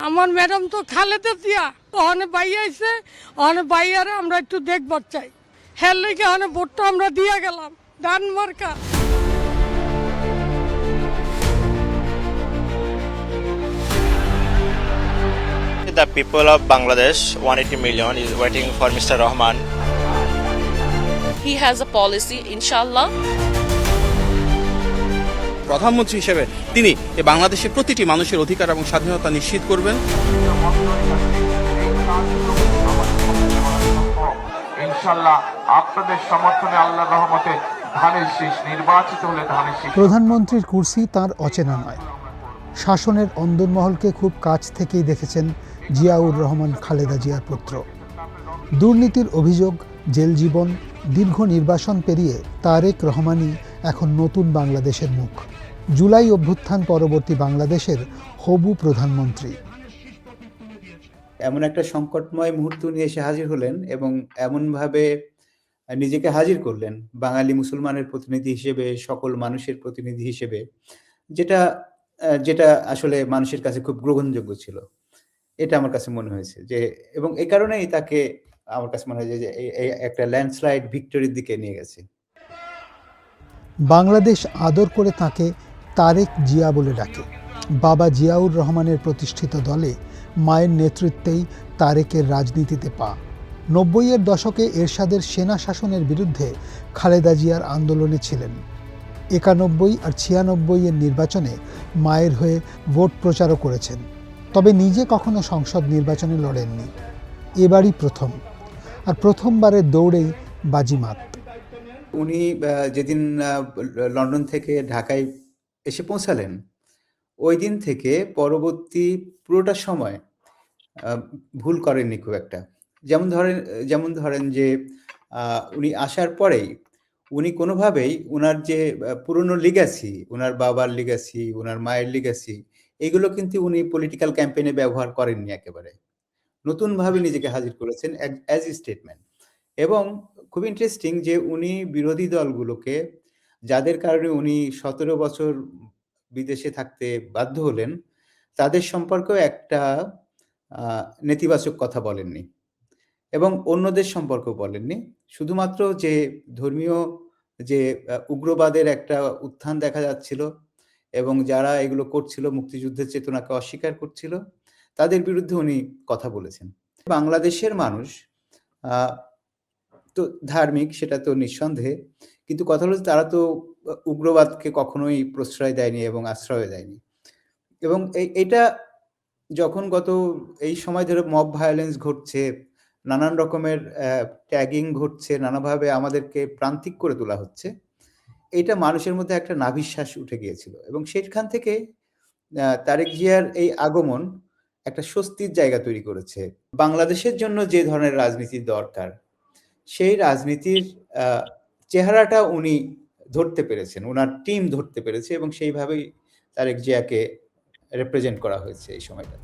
আমার ম্যাডাম তো খালেদা জিয়া ওখানে বাই আইছে, ওখানে বাইয়ারে আমরা একটু দেখবার চাই। হ্যাঁ লেগে ওখানে ভোটটা আমরা দিয়া গেলাম ডান মার্কা। The people of Bangladesh, 180 million, is waiting for Mr. Rahman. He has a policy, inshallah. প্রধানমন্ত্রী হিসেবে তিনি বাংলাদেশের প্রতিটি মানুষের অধিকার এবং স্বাধীনতা নিশ্চিত করবেন। ইনশাআল্লাহ আপনাদের সমর্থনে আল্লাহর রহমতে ধানের শীষ নির্বাচিত হলে ধানের শীষ। প্রধানমন্ত্রীর কুরসি তার অচেনা নয়। শাসনের অন্দরমহলকে খুব কাছ থেকেই দেখেছেন জিয়াউর রহমান খালেদা জিয়ার পুত্র। দুর্নীতির অভিযোগ, জেল জীবন, দীর্ঘ নির্বাসন পেরিয়ে তারেক রহমানই এখন নতুন বাংলাদেশের মুখ। জুলাই অভ্যুত্থান পরবর্তী বাংলাদেশের হবু প্রধানমন্ত্রী। এমন একটা সংকটময় মুহূর্ত নিয়ে এসে হাজির হলেন এবং এমনভাবে নিজেকে হাজির করলেন বাঙালি মুসলমানের প্রতিনিধি হিসেবে, সকল মানুষের প্রতিনিধি হিসেবে, যেটা আসলে মানুষের কাছে খুব গ্রহণযোগ্য ছিল। এটা আমার কাছে মনে হয়েছে যে, এবং এই কারণেই তাকে আমার কাছে মনে হয় যে এই একটা ল্যান্ডস্লাইড ভিক্টরির দিকে নিয়ে গেছে। বাংলাদেশ আদর করে তাকে তারেক জিয়া বলে ডাকে। বাবা জিয়াউর রহমানের প্রতিষ্ঠিত দলে মায়ের নেতৃত্বেই তারেকের রাজনীতিতে পা। ৯০-এর দশকে এরশাদের সেনা শাসনের বিরুদ্ধে খালেদা জিয়ার আন্দোলনে ছিলেন। ৯১ আর ৯৬-এর নির্বাচনে মায়ের হয়ে ভোট প্রচারও করেছেন, তবে নিজে কখনো সংসদ নির্বাচনে লড়েননি। এবারই প্রথম, আর প্রথমবারের দৌড়েই বাজিমাত। উনি যেদিন লন্ডন থেকে ঢাকায় এসে পৌঁছালেন, ওই দিন থেকে পরবর্তী পুরোটা সময় ভুল করেননি খুব একটা। যেমন ধরেন যে উনি আসার পরেই উনি কোনোভাবেই ওনার যে পুরনো লিগ্যাসি, ওনার বাবার লিগ্যাসি, ওনার মায়ের লিগ্যাসি, এগুলো কিন্তু উনি পলিটিক্যাল ক্যাম্পেইনে ব্যবহার করেননি একেবারে। নতুনভাবে নিজেকে হাজির করেছেন অ্যাজ এ স্টেটমেন্ট। এবং খুব ইন্টারেস্টিং যে উনি বিরোধী দলগুলোকে, যাদের কারণে উনি ১৭ বছর বিদেশে থাকতে বাধ্য হলেন, তাদের সম্পর্কেও একটা নেতিবাচক কথা বলেননি এবং অন্যদের সম্পর্কেও বলেননি। শুধুমাত্র যে ধর্মীয় যে উগ্রবাদের একটা উত্থান দেখা যাচ্ছিল এবং যারা এগুলো করছিল, মুক্তিযুদ্ধের চেতনাকে অস্বীকার করছিল, তাদের বিরুদ্ধে উনি কথা বলেছেন। বাংলাদেশের মানুষ তো ধার্মিক, সেটা তো নিঃসন্দেহে, কিন্তু কথা হলো তারা তো উগ্রবাদকে কখনোই প্রশ্রয় দেয়নি এবং আশ্রয় দেয়নি। এবং এটা যখন এই সময় ধরে মব ভায়োলেন্স ঘটছে, নানান রকমের ট্যাগিং ঘটছে, নানাভাবে আমাদেরকে প্রান্তিক করে তোলা হচ্ছে, এটা মানুষের মধ্যে একটা নাভিশ্বাস উঠে গিয়েছিল এবং সেখান থেকে তারেক জিয়ার এই আগমন একটা স্বস্তির জায়গা তৈরি করেছে। বাংলাদেশের জন্য যে ধরনের রাজনীতির দরকার, সেই রাজনীতির চেহারাটা উনি ধরতে পেরেছেন, ওনার টিম ধরতে পেরেছে এবং সেইভাবেই তারেক জিয়াকে রিপ্রেজেন্ট করা হয়েছে এই সময়টা।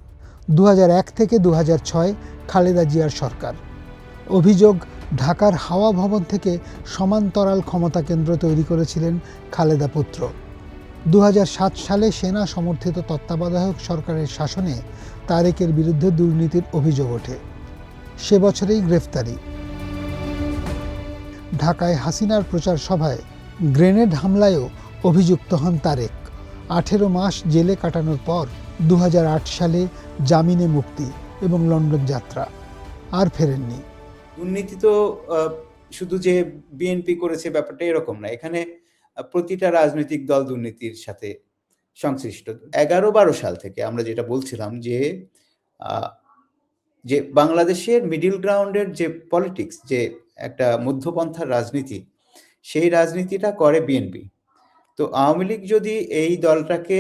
২০০১ থেকে ২০০৬ খালেদা জিয়ার সরকার। অভিযোগ, ঢাকার হাওয়া ভবন থেকে সমান্তরাল ক্ষমতা কেন্দ্র তৈরি করেছিলেন খালেদা পুত্র। ২০০৭ সালে সেনা সমর্থিত তত্ত্বাবধায়ক সরকারের শাসনে তারেকের বিরুদ্ধে দুর্নীতির অভিযোগ ওঠে। সে বছরেই গ্রেফতারি। ঢাকায় হাসিনার প্রচার সভায় গ্রেনেড হামলায়ও অভিযুক্ত হন তারেক। ১৮ মাস জেলে কাটানোর পর ২০০৮ সালে জামিনে মুক্তি এবং লন্ডন যাত্রা। আর ফেরেননি। দুর্নীতি তো শুধু যে বিএনপি করেছে ব্যাপারটা এরকম না, এখানে প্রতিটা রাজনৈতিক দল দুর্নীতির সাথে সংশ্লিষ্ট। ১১-১২ সাল থেকে আমরা যেটা বলছিলাম যে বাংলাদেশের মিডিল গ্রাউন্ডের যে পলিটিক্স, যে একটা মধ্যপন্থার রাজনীতি, সেই রাজনীতিটা করে বিএনপি। তো আওয়ামী লীগ যদি এই দলটাকে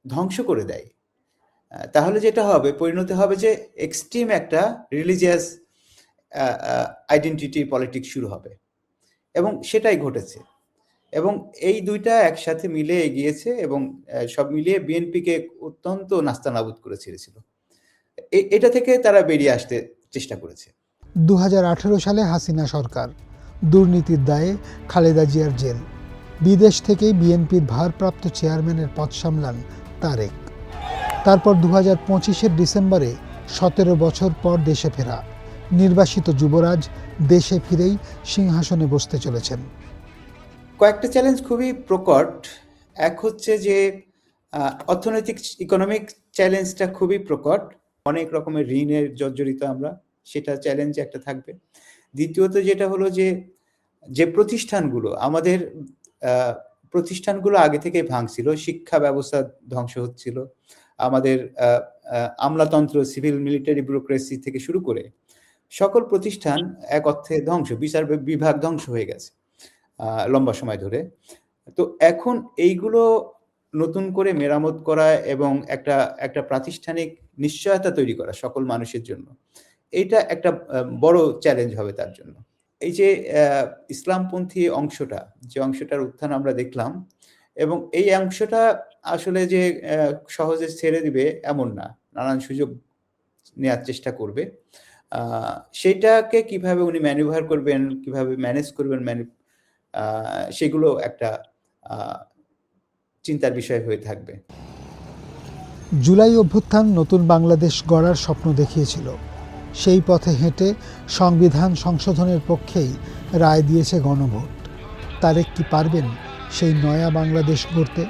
ধ্বংস করে দেয়, তাহলে যেটা হবে, পরিণতি হবে যে এক্সট্রিম একটা রিলিজিয়াস আইডেন্টিটি পলিটিক্স শুরু হবে এবং সেটাই ঘটেছে। এবং এই দুইটা একসাথে মিলে এগিয়েছে এবং সব মিলিয়ে বিএনপিকে অত্যন্ত নাস্তানাবুদ করে ছেড়েছিল। এটা থেকে তারা বেরিয়ে আসতে চেষ্টা করেছে। ২০১৮ সালে হাসিনা সরকার, দুর্নীতির দায়ে খালেদা জিয়ার জেল। বিদেশ থেকেই বিএনপির ভারপ্রাপ্ত চেয়ারম্যানের পদ সামলান তারেক। তারপর 2025-এর ডিসেম্বরে 17 বছর পর দেশে ফেরা নির্বাসিত যুবরাজ দেশে ফিরেই সিংহাসনে বসতে চলেছেন। কয়েকটা চ্যালেঞ্জ খুবই প্রকট। এক হচ্ছে যে অর্থনৈতিক ইকোনমিক চ্যালেঞ্জটা খুবই প্রকট, অনেক রকমের ঋণের জর্জরিত আমরা, সেটা চ্যালেঞ্জ একটা থাকবে। দ্বিতীয়ত যেটা হলো যে প্রতিষ্ঠানগুলো আমাদের প্রতিষ্ঠানগুলো আগে থেকে ভাঙছিল, শিক্ষা ব্যবস্থা ধ্বংস হচ্ছিল, আমাদের আমলাতন্ত্র, সিভিল মিলিটারি ব্যুরোক্রেসি থেকে শুরু করে সকল প্রতিষ্ঠান এক অর্থে ধ্বংস, বিচার বিভাগ ধ্বংস হয়ে গেছে লম্বা সময় ধরে। তো এখন এইগুলো নতুন করে মেরামত করা এবং একটা প্রাতিষ্ঠানিক নিশ্চয়তা তৈরি করা সকল মানুষের জন্য, এইটা একটা বড় চ্যালেঞ্জ হবে তার জন্য। এই যে ইসলামপন্থী অংশটার উত্থান আমরা দেখলাম, এবং এই অংশটা আসলে যে সহজে ছেড়ে দিবে এমন না, নানান সুযোগ নেওয়ার চেষ্টা করবে। সেটাকে কিভাবে উনি ম্যানুভার করবেন, কিভাবে ম্যানেজ করবেন, সেগুলো একটা চিন্তার বিষয় হয়ে থাকবে। জুলাই অভ্যুত্থান নতুন বাংলাদেশ গড়ার স্বপ্ন দেখিয়েছিল। সেই পথে হেঁটে সংবিধান সংশোধনের পক্ষেই রায় দিয়েছে গণভোট। তারেক কি পারবেন সেই নয়া বাংলাদেশ গড়তে?